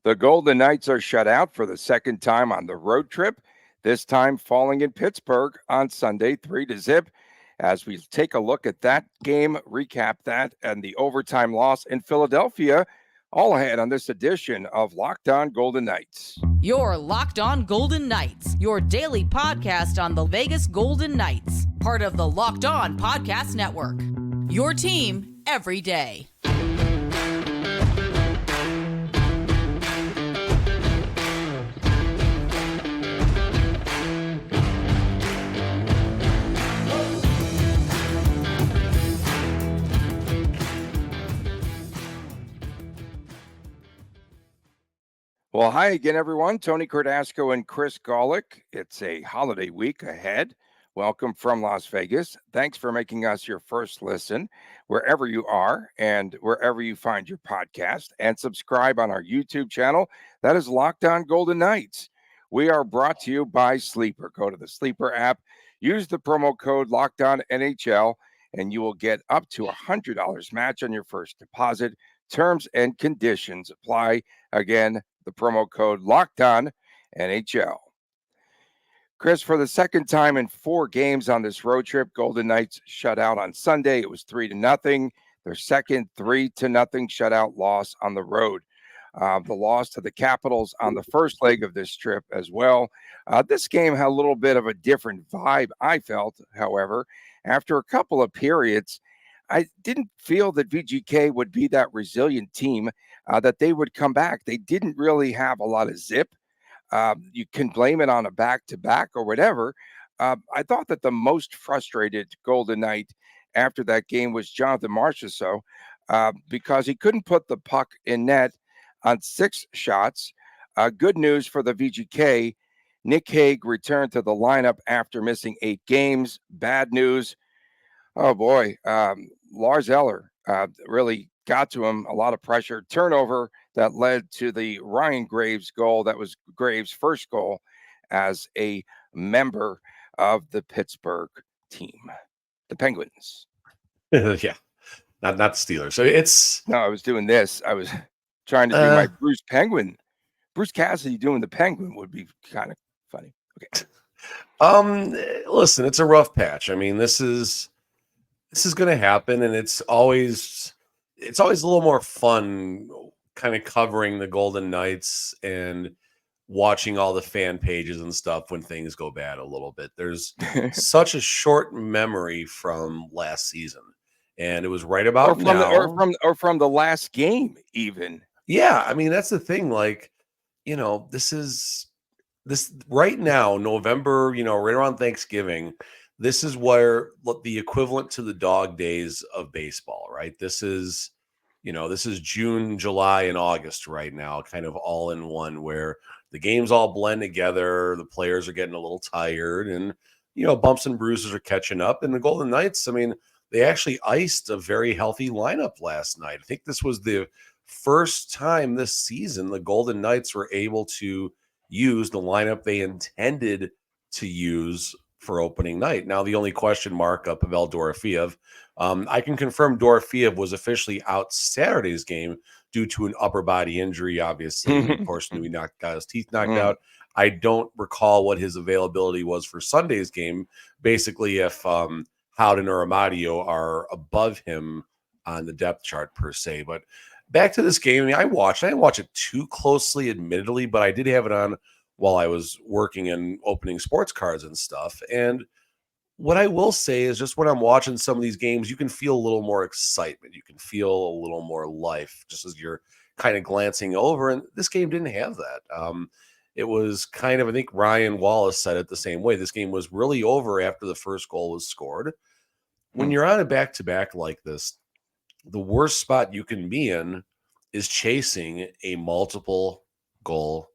The Golden Knights are shut out for the second time on the road trip, this time falling in Pittsburgh on Sunday, 3-0. As we take a look at that game, recap that, and the overtime loss in Philadelphia, all ahead on this edition of Locked On Golden Knights. You're Locked On Golden Knights, your daily podcast on the Vegas Golden Knights, part of the Locked On Podcast Network. Your team every day. Well, hi again, everyone. Tony Cardasco and Chris Golick. It's a holiday week ahead. Welcome from Las Vegas. Thanks for making us your first listen wherever you are and wherever you find your podcast. And subscribe on our YouTube channel. That is Locked On Golden Knights. We are brought to you by Sleeper. Go to the Sleeper app, use the promo code Locked On NHL, and you will get up to $100 match on your first deposit. Terms and conditions apply. Again, the promo code Locked On NHL. Chris, for the second time in 4 games on this road trip, Golden Knights shut out on Sunday. It was 3-0. Their second 3-0 shutout loss on the road. The loss to the Capitals on the first leg of this trip as well. This game had a little bit of a different vibe, I felt, however. After a couple of periods, I didn't feel that VGK would be that resilient team, that they would come back. They didn't really have a lot of zip. You can blame it on a back-to-back or whatever. I thought that the most frustrated Golden Knight after that game was Jonathan Marchessault, because he couldn't put the puck in net on 6 shots. Good news for the VGK. Nick Hague returned to the lineup after missing 8 games. Bad news. Oh, boy. Lars Eller really got to him. A lot of pressure. Turnover that led to the Ryan Graves goal. That was Graves' first goal as a member of the Pittsburgh team, the Penguins. Yeah, not the Steelers. So No, I was doing this. I was trying to do my Bruce Penguin. Bruce Cassidy doing the Penguin would be kind of funny. Okay. Listen, it's a rough patch. I mean, this is going to happen, and it's always a little more fun kind of covering the Golden Knights and watching all the fan pages and stuff when things go bad a little bit. There's such a short memory from last season, and it was right about from the last game even. Yeah, I mean, that's the thing. Like, this right now, November, right around Thanksgiving. This is where the equivalent to the dog days of baseball, right? This is June, July, and August right now, kind of all in one, where the games all blend together. The players are getting a little tired, and, bumps and bruises are catching up. And the Golden Knights, I mean, they actually iced a very healthy lineup last night. I think this was the first time this season the Golden Knights were able to use the lineup they intended to use for opening night. Now, the only question mark up Pavel Dorofeev. I can confirm Dorofeev was officially out Saturday's game due to an upper body injury, obviously. Of course, he got his teeth knocked out. I don't recall what his availability was for Sunday's game. Basically, if Howden or Amadio are above him on the depth chart per se. But back to this game, I mean, I didn't watch it too closely, admittedly, but I did have it on while I was working and opening sports cards and stuff. And what I will say is, just when I'm watching some of these games, you can feel a little more excitement. You can feel a little more life just as you're kind of glancing over. And this game didn't have that. It was kind of, I think Ryan Wallace said it the same way. This game was really over after the first goal was scored. When you're on a back-to-back like this, the worst spot you can be in is chasing a multiple goal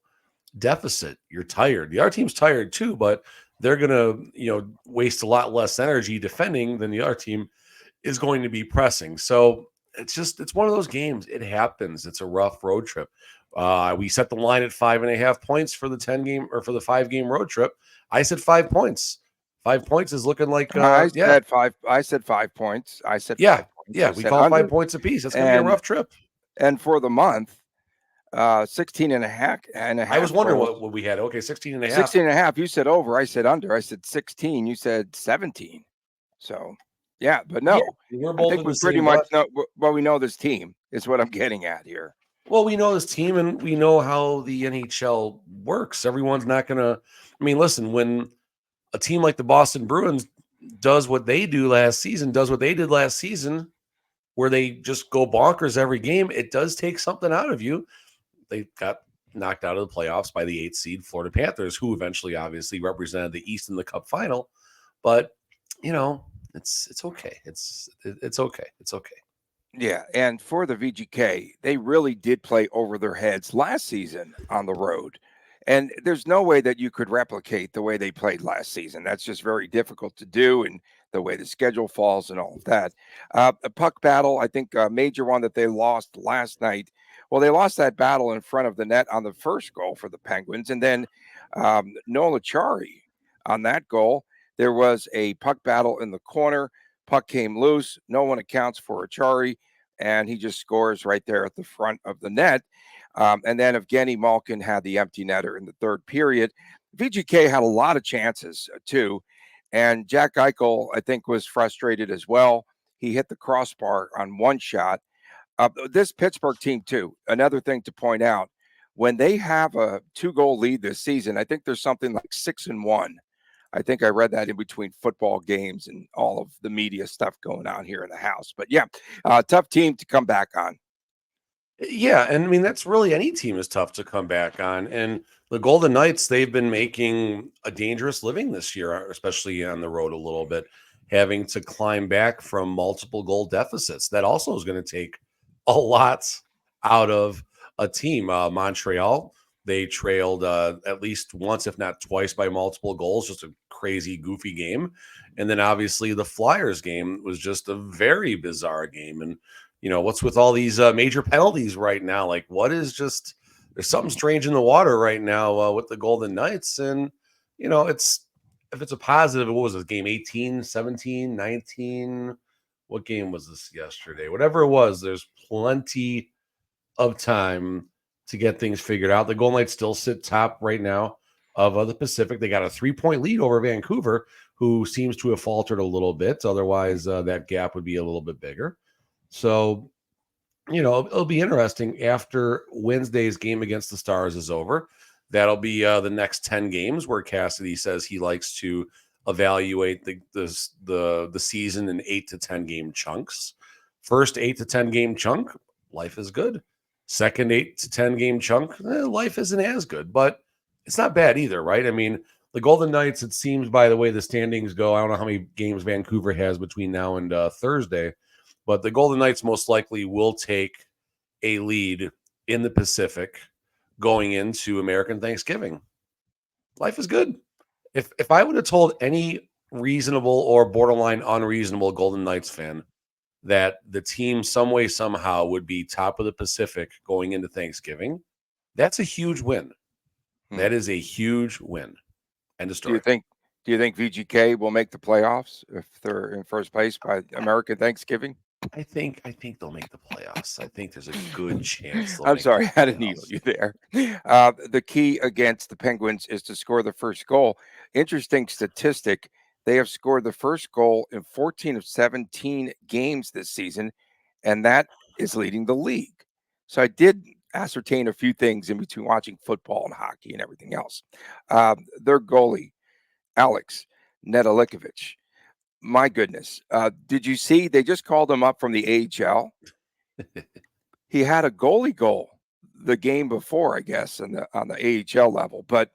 deficit. You're tired. The other team's tired too, but they're going to, waste a lot less energy defending than the other team is going to be pressing. So it's one of those games. It happens. It's a rough road trip. We set the line at 5.5 points for the 5-game road trip. I said 5 points. 5 points is looking like I said 5 points. I said 5 points. Yeah, we call 5 points apiece. That's going to be a rough trip. And for the month, 16 and a half. I was wondering what we had. Okay, 16 and a half. 16 and a half. You said over. I said under. I said 16. You said 17. So, yeah, but no. Yeah, we're both I think we pretty much know. Well, we know this team is what I'm getting at here. Well, we know this team, and we know how the NHL works. Everyone's not going to. I mean, listen, when a team like the Boston Bruins does what they did last season, where they just go bonkers every game, it does take something out of you. They got knocked out of the playoffs by the 8th seed Florida Panthers, who eventually obviously represented the East in the Cup final. But, you know, it's okay. It's okay. It's okay. Yeah, and for the VGK, they really did play over their heads last season on the road. And there's no way that you could replicate the way they played last season. That's just very difficult to do, and the way the schedule falls and all of that. A puck battle, I think a major one that they lost last night. Well, they lost that battle in front of the net on the first goal for the Penguins. And then Nola Chari on that goal, there was a puck battle in the corner. Puck came loose. No one accounts for Achari, and he just scores right there at the front of the net. And then Evgeny Malkin had the empty netter in the third period. VGK had a lot of chances, too. And Jack Eichel, I think, was frustrated as well. He hit the crossbar on one shot. This Pittsburgh team, too, another thing to point out, when they have a 2-goal lead this season, I think there's something like 6-1. I think I read that in between football games and all of the media stuff going on here in the house. But yeah, tough team to come back on. Yeah, and I mean, that's really any team is tough to come back on. And the Golden Knights, they've been making a dangerous living this year, especially on the road a little bit, having to climb back from multiple goal deficits. That also is going to take a lot out of a team. Montreal, they trailed at least once, if not twice, by multiple goals. Just a crazy, goofy game. And then obviously the Flyers game was just a very bizarre game. And, you know, what's with all these major penalties right now? Like, what is just, there's something strange in the water right now with the Golden Knights. And, you know, if it's a positive, what was this game? 18, 17, 19? What game was this yesterday? Whatever it was, there's plenty of time to get things figured out. The Golden Knights still sit top right now of the Pacific. They got a 3-point lead over Vancouver, who seems to have faltered a little bit. Otherwise, that gap would be a little bit bigger. So, you know, it'll be interesting after Wednesday's game against the Stars is over. That'll be the next 10 games where Cassidy says he likes to evaluate the season in 8 to 10 game chunks. First 8 to 10 game chunk, life is good. Second 8 to 10 game chunk, life isn't as good, but it's not bad either, right? I mean, the Golden Knights, it seems by the way the standings go, I don't know how many games Vancouver has between now and Thursday, but the Golden Knights most likely will take a lead in the Pacific going into American Thanksgiving. Life is good. If I would have told any reasonable or borderline unreasonable Golden Knights fan that the team some way, somehow would be top of the Pacific going into Thanksgiving, that's a huge win. That is a huge win. End of story. Do you think VGK will make the playoffs if they're in first place by American Thanksgiving? I think they'll make the playoffs. I think there's a good chance. I'm sorry, I had to needle you there. The key against the Penguins is to score the first goal. Interesting statistic. They have scored the first goal in 14 of 17 games this season, and that is leading the league. So I did ascertain a few things in between watching football and hockey and everything else. Their goalie, Alex Nedeljkovic, my goodness. Did you see they just called him up from the AHL? He had a goalie goal the game before, I guess, on the AHL level, but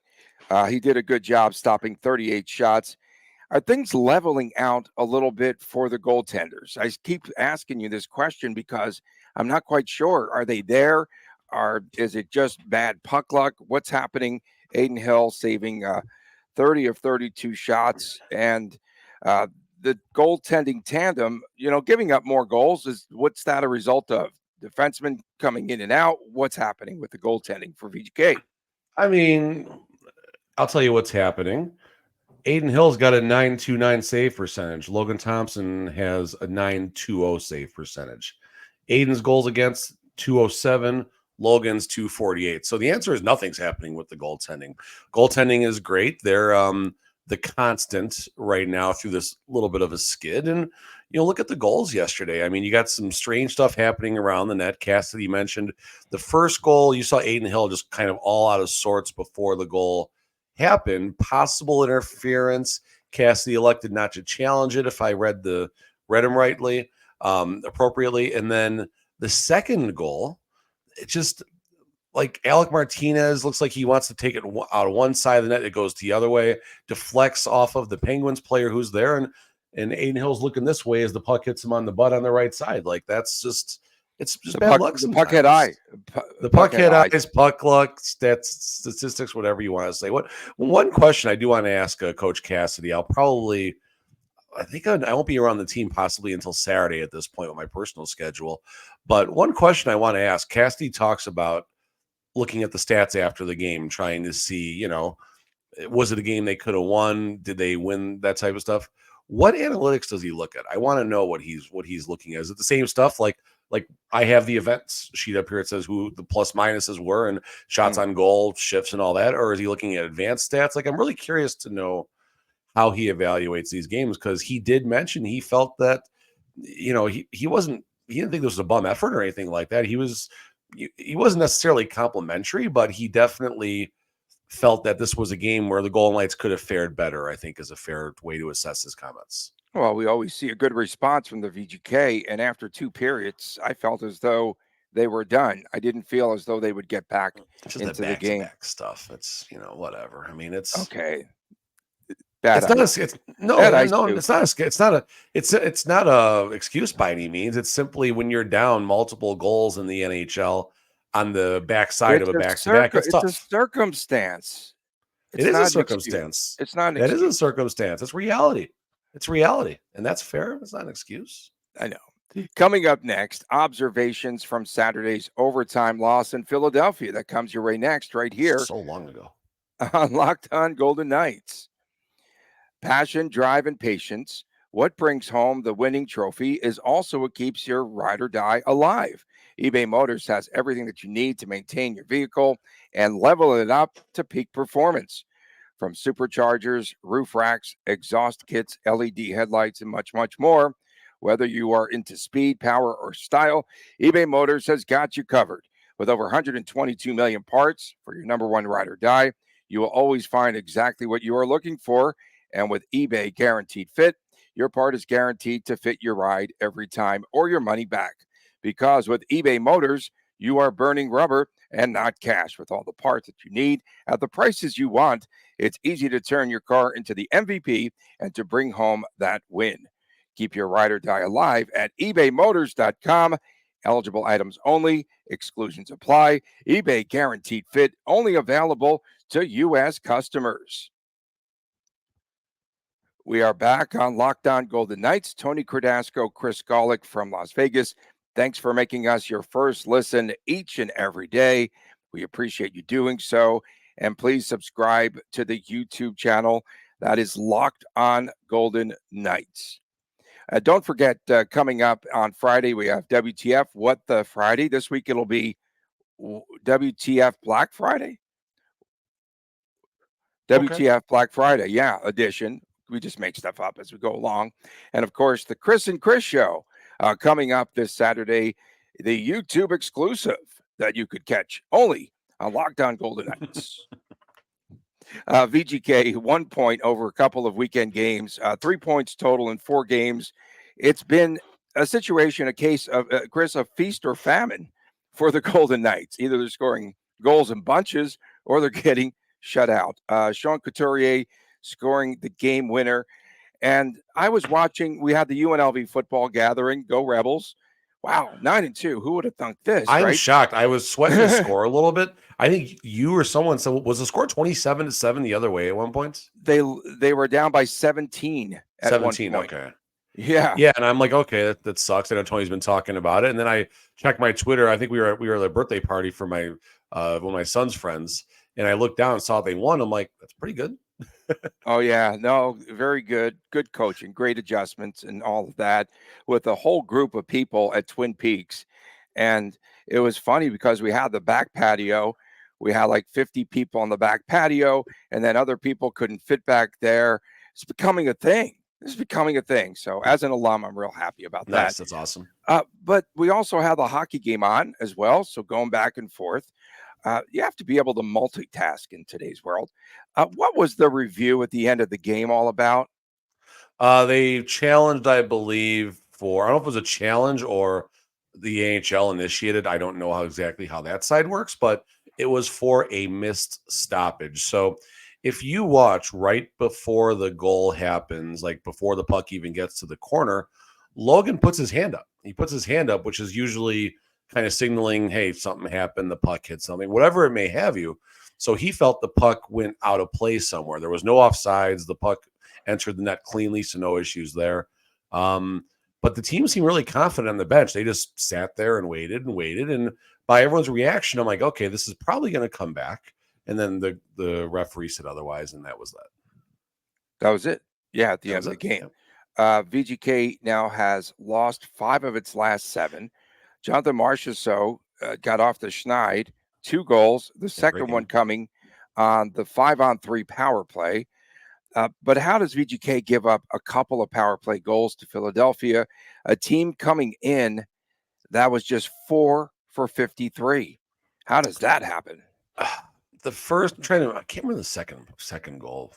he did a good job stopping 38 shots. Are things leveling out a little bit for the goaltenders? I keep asking you this question because I'm not quite sure. Are they there? Is it just bad puck luck? What's happening? Adin Hill saving 30 of 32 shots, and the goaltending tandem, you know, giving up more goals. What's that a result of? Defensemen coming in and out? What's happening with the goaltending for VGK? I mean, I'll tell you what's happening. Adin Hill's got a 929 save percentage. Logan Thompson has a 920 save percentage. Aiden's goals against 207. Logan's 248. So the answer is nothing's happening with the goaltending. Goaltending is great. They're the constant right now through this little bit of a skid. And, look at the goals yesterday. I mean, you got some strange stuff happening around the net. Cassidy mentioned the first goal. You saw Aiden Hill just kind of all out of sorts before the goal happened. Possible interference. Cassidy elected not to challenge it, if I read him rightly, appropriately. And then the second goal, it just like Alec Martinez looks like he wants to take it out of one side of the net. It goes the other way, deflects off of the Penguins player who's there. And Aiden Hill's looking this way as the puck hits him on the butt on the right side. Like it's just bad luck. The puck had eye. The puck had eyes, puck luck, statistics, whatever you want to say. One question I do want to ask Coach Cassidy, I think I won't be around the team possibly until Saturday at this point with my personal schedule. But one question I want to ask, Cassidy talks about looking at the stats after the game, trying to see, was it a game they could have won? Did they win? That type of stuff. What analytics does he look at? I want to know what he's looking at. Is it the same stuff? Like I have the events sheet up here. It says who the plus minuses were and shots on goal, shifts and all that. Or is he looking at advanced stats? Like, I'm really curious to know how he evaluates these games, because he did mention he felt that, he didn't think this was a bum effort or anything like that. He wasn't necessarily complimentary, but he definitely felt that this was a game where the Golden Knights could have fared better, I think is a fair way to assess his comments. Well, we always see a good response from the VGK, and after 2 periods, I felt as though they were done. I didn't feel as though they would get back into the game. Stuff. It's whatever. I mean, it's okay. It's not a excuse by any means. It's simply when you're down multiple goals in the NHL on the backside of a back-to-back. It's tough. A circumstance. It is a circumstance. It's not an excuse. It is a circumstance. It's reality. It's reality. And that's fair. It's not an excuse. I know. Coming up next, observations from Saturday's overtime loss in Philadelphia. That comes your way next, right here. So long ago. On Locked On Golden Knights. Passion, drive, and patience. What brings home the winning trophy is also what keeps your ride or die alive. eBay Motors has everything that you need to maintain your vehicle and level it up to peak performance. From superchargers, roof racks, exhaust kits, LED headlights, and much, much more. Whether you are into speed, power, or style, eBay Motors has got you covered. With over 122 million parts for your number one ride or die, you will always find exactly what you are looking for. And with eBay Guaranteed Fit, your part is guaranteed to fit your ride every time or your money back. Because with eBay Motors, you are burning rubber and not cash. With all the parts that you need at the prices you want, it's easy to turn your car into the MVP and to bring home that win. Keep your ride or die alive at ebaymotors.com. Eligible items only. Exclusions apply. eBay Guaranteed Fit only available to U.S. customers. We are back on Locked On Golden Knights. Tony Cardasco, Chris Golick from Las Vegas. Thanks for making us your first listen each and every day. We appreciate you doing so. And please subscribe to the YouTube channel. That is Locked On Golden Knights. Don't forget, coming up on Friday, we have WTF What the Friday. This week it'll be WTF Black Friday. WTF Black Friday, edition. We just make stuff up as we go along. And, of course, the Chris and Chris Show coming up this Saturday, the YouTube exclusive that you could catch only on Locked On Golden Knights. VGK, 1 point over a couple of weekend games, 3 points total in 4 games. It's been a situation, a case of, Chris, of feast or famine for the Golden Knights. Either they're scoring goals in bunches or they're getting shut out. Sean Couturier scoring the game winner. And I was watching, we had the UNLV football gathering, go Rebels. Wow, 9-2. Who would have thunk this? I'm shocked. I was sweating the score a little bit. I think you or someone said, was the score 27-7 the other way at one point? They were down by 17 at 17, one point. Okay. Yeah. And I'm like, okay, that sucks. I know Tony's been talking about it. And then I checked my Twitter. I think we were at a birthday party for my one of my son's friends. And I looked down and saw they won. I'm like, that's pretty good. Oh, yeah. No, very good. Good coaching, great adjustments and all of that with a whole group of people at Twin Peaks. And it was funny because we had the back patio. We had like 50 people on the back patio, and then other people couldn't fit back there. It's becoming a thing. This is becoming a thing. So as an alum, I'm real happy about that. Nice. That's awesome. But we also have the hockey game on as well. So going back and forth, you have to be able to multitask in today's world. What was the review at the end of the game all about? They challenged, I believe, for I don't know if it was a challenge or the AHL initiated. I don't know exactly how that side works, but it was for a missed stoppage. So if you watch right before the goal happens, like before the puck even gets to the corner, Logan puts his hand up. He puts his hand up, which is usually kind of signaling, hey, something happened, the puck hit something, whatever it may have you. So he felt the puck went out of play somewhere. There was no offsides. The puck entered the net cleanly, so no issues there. But the team seemed really confident on the bench. They just sat there and waited and waited. And by everyone's reaction, I'm like, okay, this is probably going to come back. And then the referee said otherwise, and that was that. That was it. Yeah, at the end of the game. VGK now has lost 5 of its last 7. Jonathan Marchessault got off the schneid, 2 goals, the second one coming on the 5-on-3 power play. But how does VGK give up a couple of power play goals to Philadelphia, a team coming in that was just 4 for 53? How does that happen? The first, I can't remember the second goal.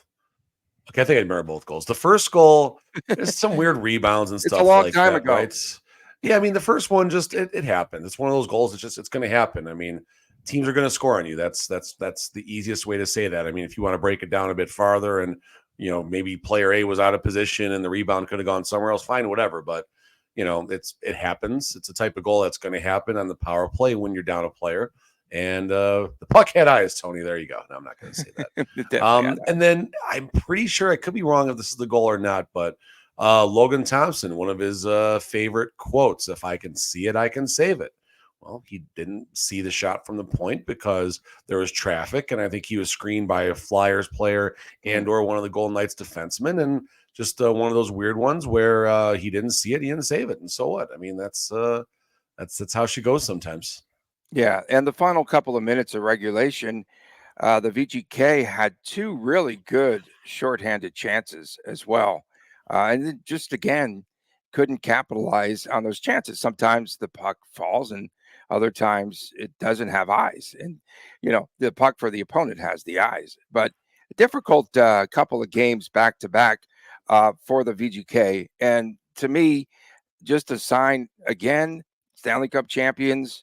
Okay, I think I remember both goals. The first goal, there's some weird rebounds and stuff. It's a long like time that, ago. Right? Yeah, I mean, the first one just it happened. It's one of those goals. It's going to happen. I mean, teams are going to score on you. That's the easiest way to say that. I mean, if you want to break it down a bit farther, and maybe player A was out of position and the rebound could have gone somewhere else, fine, whatever. But it happens. It's a type of goal that's going to happen on the power play when you're down a player. And the puck had eyes, Tony. There you go. No, I'm not going to say that. And then I'm pretty sure, I could be wrong if this is the goal or not, but Logan Thompson, one of his favorite quotes, if I can see it, I can save it. Well, he didn't see the shot from the point because there was traffic, and I think he was screened by a Flyers player and or one of the Golden Knights defensemen, and just one of those weird ones where he didn't see it, he didn't save it, and so what? I mean, that's how she goes sometimes. Yeah, and the final couple of minutes of regulation, the VGK had 2 really good shorthanded chances as well. And then just again, couldn't capitalize on those chances. Sometimes the puck falls and other times it doesn't have eyes. And, the puck for the opponent has the eyes. But a difficult couple of games back to back for the VGK. And to me, just a sign again, Stanley Cup champions,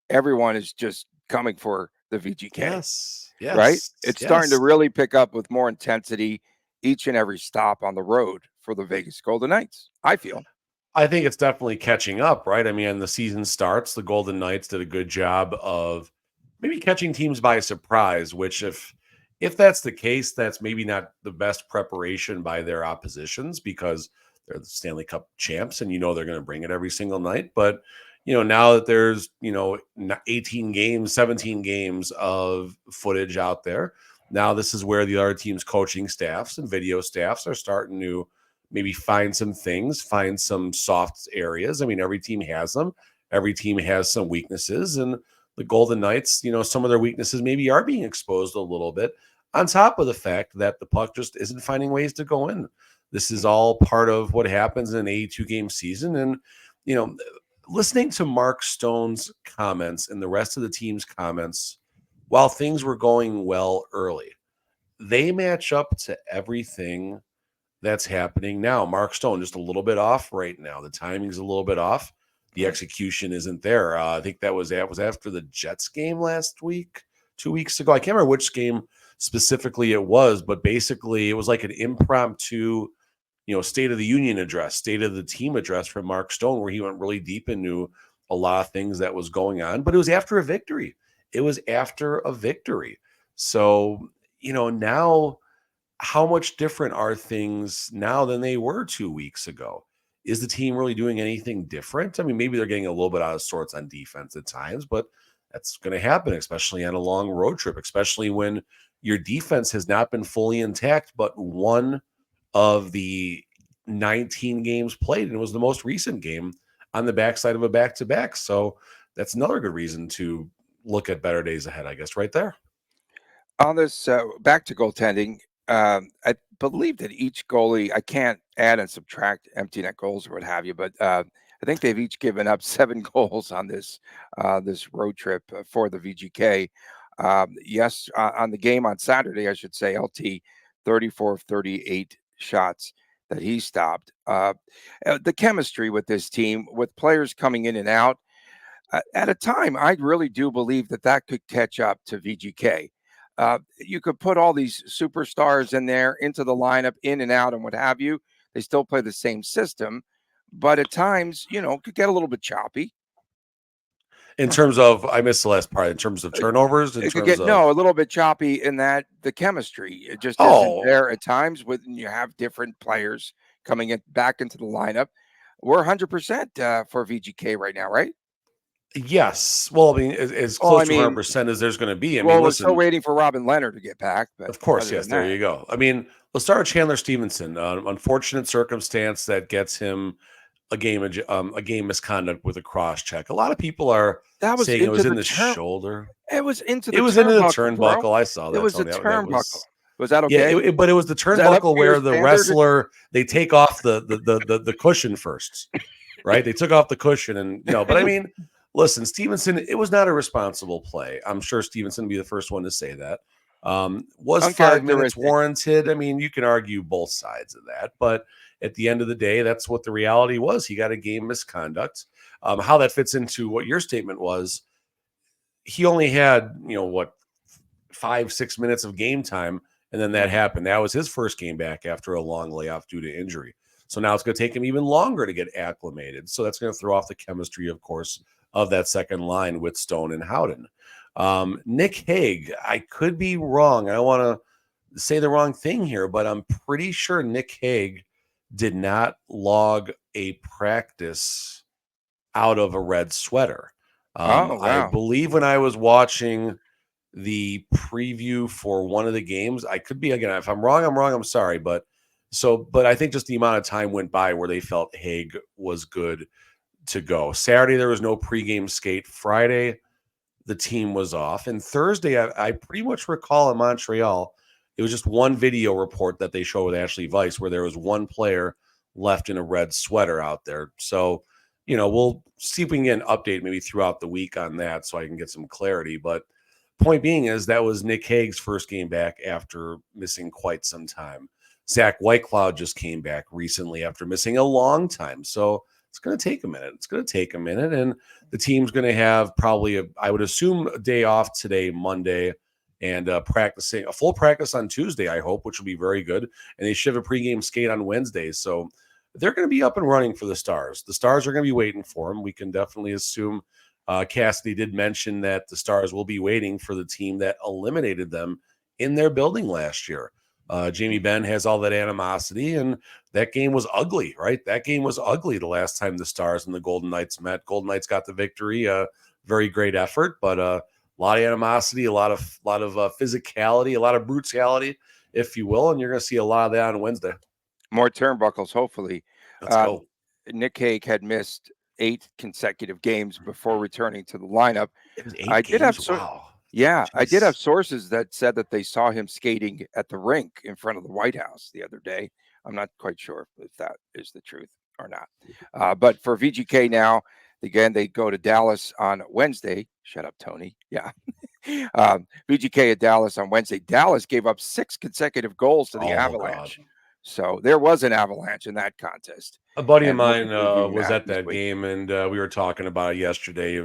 everyone is just coming for the VGK. Yes. Right? It's starting to really pick up with more intensity each and every stop on the road for the Vegas Golden Knights, I feel. I think it's definitely catching up, right? I mean, the season starts, the Golden Knights did a good job of maybe catching teams by surprise, which if that's the case, that's maybe not the best preparation by their oppositions because they're the Stanley Cup champs and they're going to bring it every single night. But now that there's 18 games, 17 games of footage out there, now this is where the other team's coaching staffs and video staffs are starting to maybe find some things, find some soft areas. I mean, every team has them. Every team has some weaknesses, and the Golden Knights, some of their weaknesses maybe are being exposed a little bit, on top of the fact that the puck just isn't finding ways to go in. This is all part of what happens in an 82-game season. And, listening to Mark Stone's comments and the rest of the team's comments, while things were going well early, they match up to everything that's happening now. Mark Stone just a little bit off right now. The timing's a little bit off. The execution isn't there. I think that was after the Jets game last week, 2 weeks ago. I can't remember which game specifically it was, but basically it was like an impromptu State of the Union address, State of the Team address from Mark Stone, where he went really deep into a lot of things that was going on. But it was after a victory. So, now how much different are things now than they were 2 weeks ago? Is the team really doing anything different? I mean, maybe they're getting a little bit out of sorts on defense at times, but that's going to happen, especially on a long road trip, especially when your defense has not been fully intact, but one of the 19 games played, and it was the most recent game on the backside of a back-to-back. So that's another good reason to look at better days ahead, I guess, right there. On this, back to goaltending, I believe that each goalie, I can't add and subtract empty net goals or what have you, but I think they've each given up 7 goals on this road trip for the VGK. Yes, on the game on Saturday, I should say, LT 34 of 38 shots that he stopped. The chemistry with this team, with players coming in and out, at a time, I really do believe that could catch up to VGK. You could put all these superstars in there into the lineup, in and out, and what have you. They still play the same system, but at times, could get a little bit choppy. In terms of, I missed the last part. In terms of turnovers, It could get a little bit choppy in that the chemistry it just isn't there at times when you have different players coming back into the lineup. We're 100% for VGK right now, right? Yes. Well, I mean, as close to 100% as there's going to be. I mean, we're still waiting for Robin Leonard to get back. But of course, yes, there you go. I mean, let's start with Chandler Stevenson. Unfortunate circumstance that gets him a game misconduct with a cross check. A lot of people are saying it was in the shoulder. It was into the turnbuckle. Bro. I saw that. It was the turnbuckle. Was that okay? Yeah, but it was the turnbuckle where the wrestler they take off the cushion first, right? They took off the cushion, and but I mean. Listen, Stevenson, it was not a responsible play. I'm sure Stevenson would be the first one to say that. Was 5 minutes warranted? I mean, you can argue both sides of that, but at the end of the day, that's what the reality was. He got a game misconduct. How that fits into what your statement was, he only had, 5-6 minutes of game time, and then that happened. That was his first game back after a long layoff due to injury. So now it's going to take him even longer to get acclimated. So that's going to throw off the chemistry, of course, of that second line with Stone and Howden. Nick Hague, I could be wrong. I don't want to say the wrong thing here, but I'm pretty sure Nick Hague did not log a practice out of a red sweater. Wow. I believe when I was watching the preview for one of the games, I could be, again, if I'm wrong, I'm sorry. But I think just the amount of time went by where they felt Hague was good to go. Saturday, there was no pregame skate. Friday, the team was off. And Thursday, I pretty much recall in Montreal, it was just one video report that they showed with Ashley Weiss where there was one player left in a red sweater out there. So, we'll see if we can get an update maybe throughout the week on that so I can get some clarity. But point being is that was Nick Hague's first game back after missing quite some time. Zach Whitecloud just came back recently after missing a long time. So it's going to take a minute. And the team's going to have probably, I would assume, a day off today, Monday, and practicing a full practice on Tuesday, I hope, which will be very good. And they should have a pregame skate on Wednesday. So they're going to be up and running for the Stars. The Stars are going to be waiting for them. We can definitely assume Cassidy did mention that the Stars will be waiting for the team that eliminated them in their building last year. Jamie Benn has all that animosity, and that game was ugly, right? That game was ugly the last time the Stars and the Golden Knights met. Golden Knights got the victory, very great effort, but a lot of animosity, a lot of physicality, a lot of brutality, if you will, and you're going to see a lot of that on Wednesday. More turnbuckles, hopefully. Let's go. Nick Hague had missed 8 consecutive games before returning to the lineup. It was 8 games? Wow. Yeah, jeez. I did have sources that said that they saw him skating at the rink in front of the White House the other day. I'm not quite sure if that is the truth or not. But for VGK now, again, they go to Dallas on Wednesday. Shut up, Tony. Yeah. VGK at Dallas on Wednesday. Dallas gave up 6 consecutive goals to the Avalanche. God. So there was an avalanche in that contest. A buddy of mine was at that game, and we were talking about it yesterday.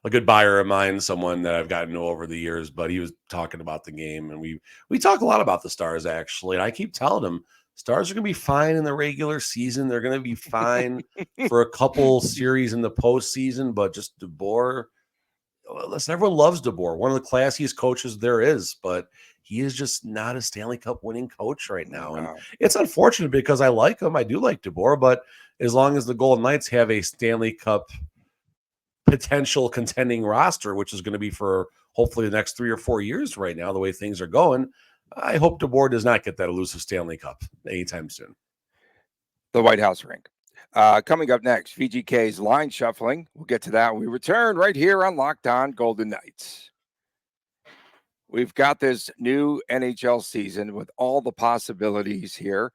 A good buyer of mine, someone that I've gotten to know over the years, but he was talking about the game, and we talk a lot about the Stars, actually. And I keep telling him Stars are going to be fine in the regular season. They're going to be fine for a couple series in the postseason, but just DeBoer, listen, everyone loves DeBoer, one of the classiest coaches there is, but he is just not a Stanley Cup winning coach right now. And it's unfortunate because I like him. I do like DeBoer, but as long as the Golden Knights have a Stanley Cup potential contending roster, which is going to be for hopefully the next 3 or 4 years right now, the way things are going, I hope DeBoer does not get that elusive Stanley Cup anytime soon. The White House rink. Coming up next, VGK's line shuffling. We'll get to that when we return right here on Locked On Golden Knights. We've got this new NHL season with all the possibilities here.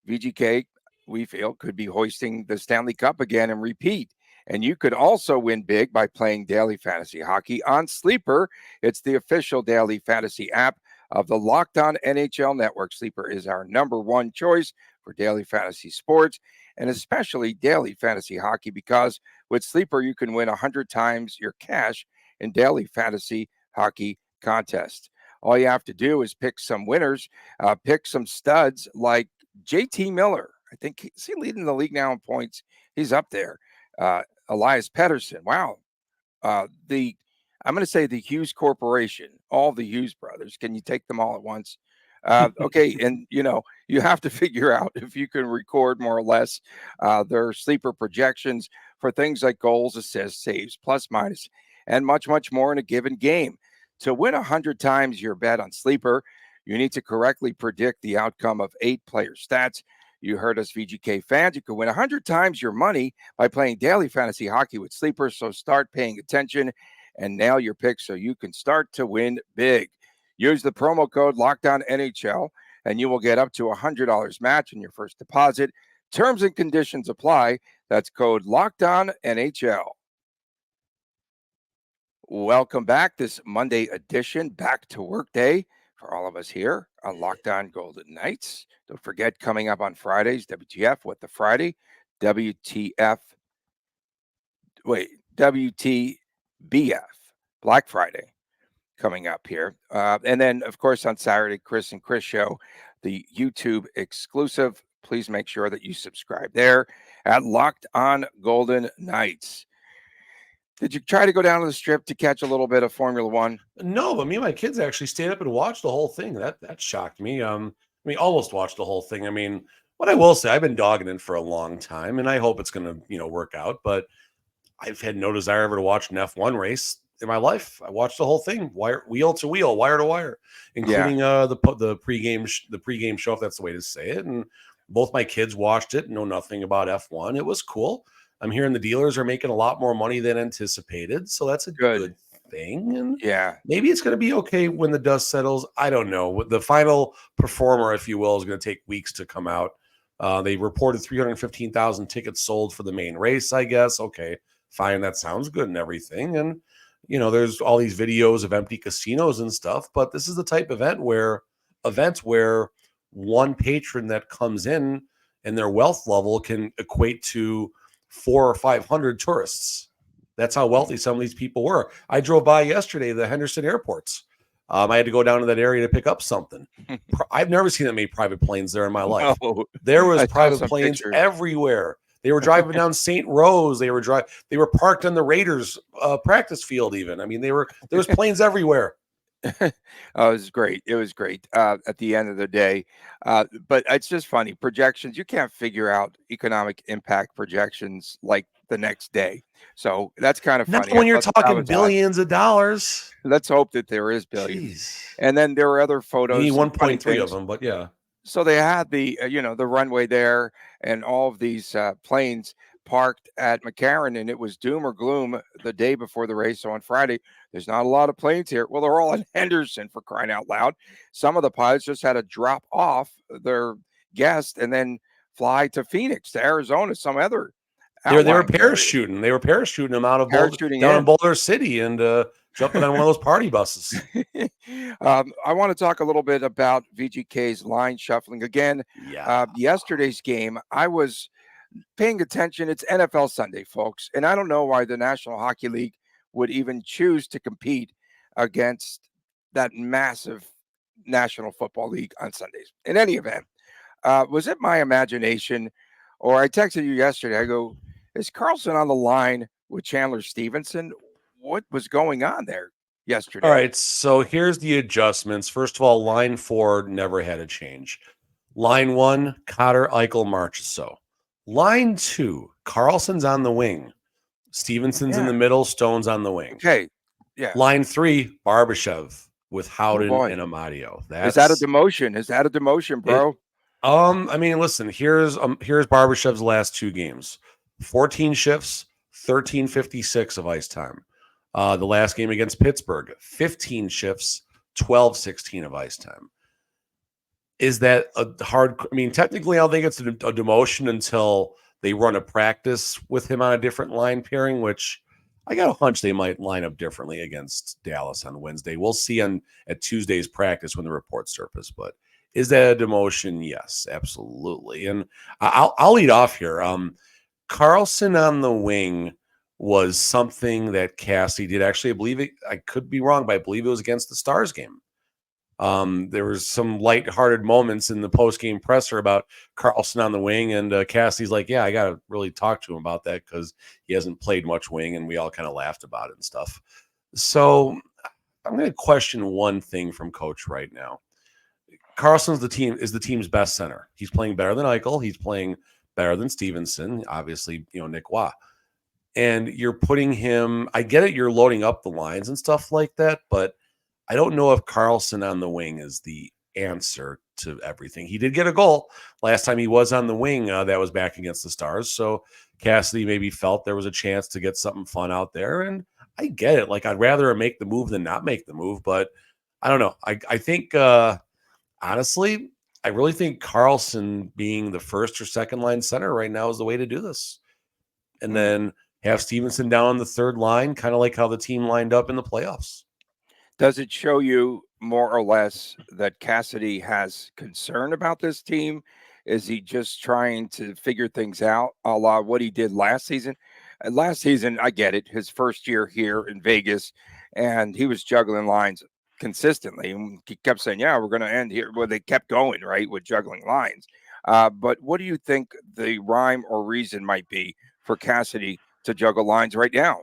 VGK, we feel, could be hoisting the Stanley Cup again and repeat. And you could also win big by playing daily fantasy hockey on Sleeper. It's the official daily fantasy app of the Locked On NHL Network. Sleeper is our #1 choice for daily fantasy sports, and especially daily fantasy hockey, because with Sleeper, you can win 100 times your cash in daily fantasy hockey contests. All you have to do is pick some winners, pick some studs like JT Miller. I think is he leading the league now in points? He's up there. Elias Pettersson. Wow. I'm going to say the Hughes Corporation, all the Hughes brothers. Can you take them all at once? Okay. And, you have to figure out if you can record more or less their sleeper projections for things like goals, assists, saves, plus, minus, and much, much more in a given game. To win 100 times your bet on Sleeper, you need to correctly predict the outcome of 8 player stats. You heard us, VGK fans. You can win 100 times your money by playing daily fantasy hockey with Sleeper. So start paying attention and nail your picks so you can start to win big. Use the promo code LOCKEDONNHL and you will get up to $100 match in your first deposit. Terms and conditions apply. That's code LOCKEDONNHL. Welcome back this Monday edition, back to work day for all of us here on Locked On Golden Knights. Don't forget, coming up on Fridays, WTF, What the Friday, WTBF, Black Friday coming up here. And then, of course, on Saturday, Chris and Chris show, the YouTube exclusive. Please make sure that you subscribe there at Locked On Golden Knights. Did you try to go down to the strip to catch a little bit of Formula One? No, but me and my kids actually stayed up and watched the whole thing. That shocked me. Almost watched the whole thing. What I will say, I've been dogging it for a long time, and I hope it's going to, work out. But I've had no desire ever to watch an F1 race in my life. I watched the whole thing, wheel to wheel, wire to wire, including the pregame show, if that's the way to say it. And both my kids watched it, know nothing about F1. It was cool. I'm hearing the dealers are making a lot more money than anticipated, so that's a good thing. And maybe it's going to be okay when the dust settles. I don't know. The final performer, if you will, is going to take weeks to come out. They reported 315,000 tickets sold for the main race, I guess. Okay, fine. That sounds good and everything. And, there's all these videos of empty casinos and stuff, but this is the type of events where one patron that comes in and their wealth level can equate to 400 or 500 tourists. That's how wealthy some of these people were. I drove by yesterday the Henderson airports. I had to go down to that area to pick up something. I've never seen that many private planes there in my life. No, there was private planes everywhere. They were driving down St. Rose. They were parked on the Raiders practice field. Even there was planes everywhere. It was great. It was great at the end of the day. But it's just funny. Projections, you can't figure out economic impact projections like the next day. So that's kind of funny. Not when you're talking billions of dollars. Let's hope that there is billions. Jeez. And then there were other photos. You need 1.3 of them, but yeah. So they had the runway there and all of these planes parked at McCarran, and it was doom or gloom the day before the race. So on Friday, there's not a lot of planes here. Well, they're all in Henderson, for crying out loud. Some of the pilots just had to drop off their guests and then fly to Phoenix, to Arizona, some other. They were parachuting. Area. They were parachuting them out of down in Boulder City and jumping on one of those party buses. I want to talk a little bit about VGK's line shuffling again. Yesterday's game, I was paying attention. It's NFL Sunday, folks, and I don't know why the National Hockey League would even choose to compete against that massive National Football League on Sundays. In any event, was it my imagination, or I texted you yesterday, I go, is Karlsson on the line with Chandler Stevenson? What was going on there yesterday? All right, so here's the adjustments. First of all, line 4 never had a change. Line 1, Cotter, Eichel, Marchessault. Line 2, Karlsson's on the wing. Stevenson's in the middle, Stone's on the wing. Okay, yeah. Line 3, Barbashev with Howden and Amadio. Is that a demotion? Is that a demotion, bro? I mean, listen, here's Barbashev's last 2 games. 14 shifts, 13:56 of ice time. The last game against Pittsburgh, 15 shifts, 12:16 of ice time. Is that a hard? I mean, technically, I don't think it's a demotion until they run a practice with him on a different line pairing, which I got a hunch they might line up differently against Dallas on Wednesday. We'll see at Tuesday's practice when the reports surface. But is that a demotion? Yes, absolutely. And I'll lead off here. Karlsson on the wing was something that Cassidy did. Actually, I believe it. I could be wrong, but I believe it was against the Stars game. There was some lighthearted moments in the post-game presser about Karlsson on the wing, and Cassidy's like, yeah, I got to really talk to him about that because he hasn't played much wing, and we all kind of laughed about it and stuff. So I'm going to question one thing from Coach right now. Karlsson's the team's best center. He's playing better than Eichel. He's playing better than Stevenson. Obviously, Nick Waugh. And you're putting him, I get it, you're loading up the lines and stuff like that, but I don't know if Karlsson on the wing is the answer to everything. He did get a goal last time he was on the wing. That was back against the Stars. So Cassidy maybe felt there was a chance to get something fun out there. And I get it. Like, I'd rather make the move than not make the move. But I don't know. I think, honestly, I really think Karlsson being the first or second line center right now is the way to do this. And then have Stevenson down on the third line, kind of like how the team lined up in the playoffs. Does it show you more or less that Cassidy has concern about this team? Is he just trying to figure things out, a la what he did last season? Last season, I get it, his first year here in Vegas, and he was juggling lines consistently. And he kept saying, yeah, we're going to end here. Well, they kept going, right, with juggling lines. But what do you think the rhyme or reason might be for Cassidy to juggle lines right now?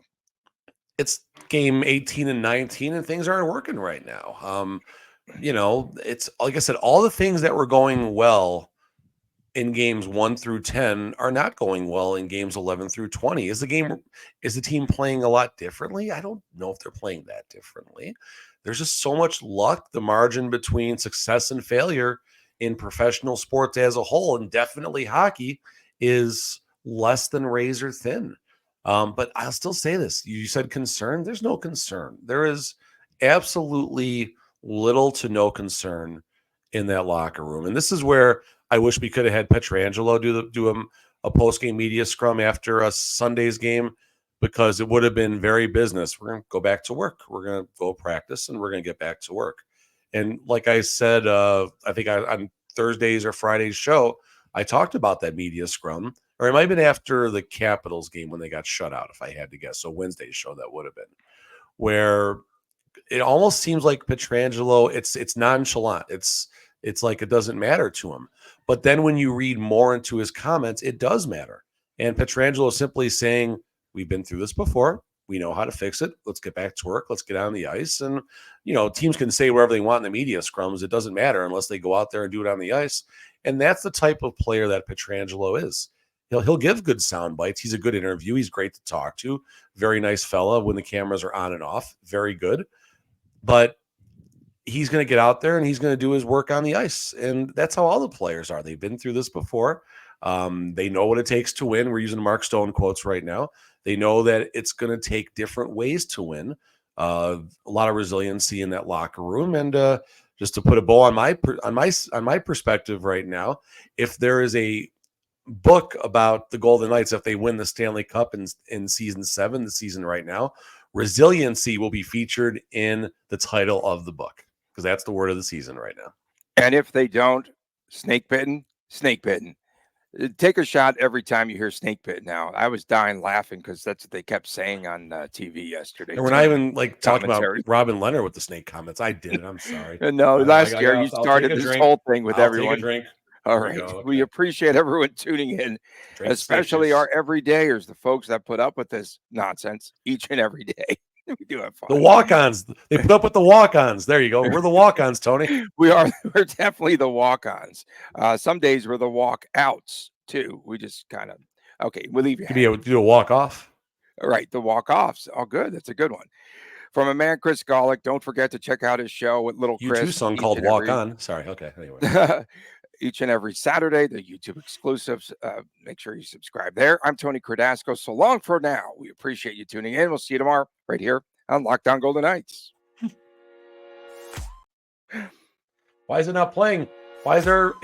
It's game 18 and 19, and things aren't working right now. It's like I said, all the things that were going well in games 1 through 10 are not going well in games 11 through 20. Is the team playing a lot differently? I don't know if they're playing that differently. There's just so much luck. The margin between success and failure in professional sports as a whole, and definitely hockey, is less than razor thin. But I'll still say this. You said concern. There's no concern. There is absolutely little to no concern in that locker room. And this is where I wish we could have had Pietrangelo do a post-game media scrum after a Sunday's game, because it would have been very business. We're going to go back to work. We're going to go practice, and we're going to get back to work. And like I said, I think on Thursday's or Friday's show, I talked about that media scrum. Or it might have been after the Capitals game when they got shut out, if I had to guess. So Wednesday's show, that would have been, where it almost seems like Pietrangelo, it's nonchalant. It's like it doesn't matter to him. But then when you read more into his comments, it does matter. And Pietrangelo is simply saying, we've been through this before. We know how to fix it. Let's get back to work. Let's get on the ice. And, teams can say whatever they want in the media scrums. It doesn't matter unless they go out there and do it on the ice. And that's the type of player that Pietrangelo is. He'll give good sound bites. He's a good interview. He's great to talk to. Very nice fella when the cameras are on and off. Very good. But he's going to get out there and he's going to do his work on the ice. And that's how all the players are. They've been through this before. They know what it takes to win. We're using Mark Stone quotes right now. They know that it's going to take different ways to win. A lot of resiliency in that locker room. And just to put a bow on my perspective right now, if there is a book about the Golden Knights, if they win the Stanley Cup in season 7, the season right now, resiliency will be featured in the title of the book, because that's the word of the season right now. And if they don't, snake bitten. Take a shot every time you hear snake bit. Now, I was dying laughing because that's what they kept saying on TV yesterday. And we're not even talking about Robin Leonard with the snake comments. I did it. I'm sorry. No, last year you started this whole thing with everyone. Take a drink. All right. Okay. We appreciate everyone tuning in, especially our everydayers, the folks that put up with this nonsense each and every day. We do have fun. The walk-ons. They put up with the walk-ons. There you go. We're the walk-ons, Tony. We're definitely the walk-ons. Some days we're the walk-outs too. We just kind of we'll leave you. Be able to do a walk-off. All right, the walk-offs. Oh, good. That's a good one. From a man, Chris Golick. Don't forget to check out his show with Little Chris. U2 song called Walk On. Sorry. Okay. Anyway. each and every Saturday, the YouTube exclusives. Make sure you subscribe there. I'm Tony Cardasco. So long for now. We appreciate you tuning in. We'll see you tomorrow right here on Locked On Golden Knights. Why is it not playing? Why is there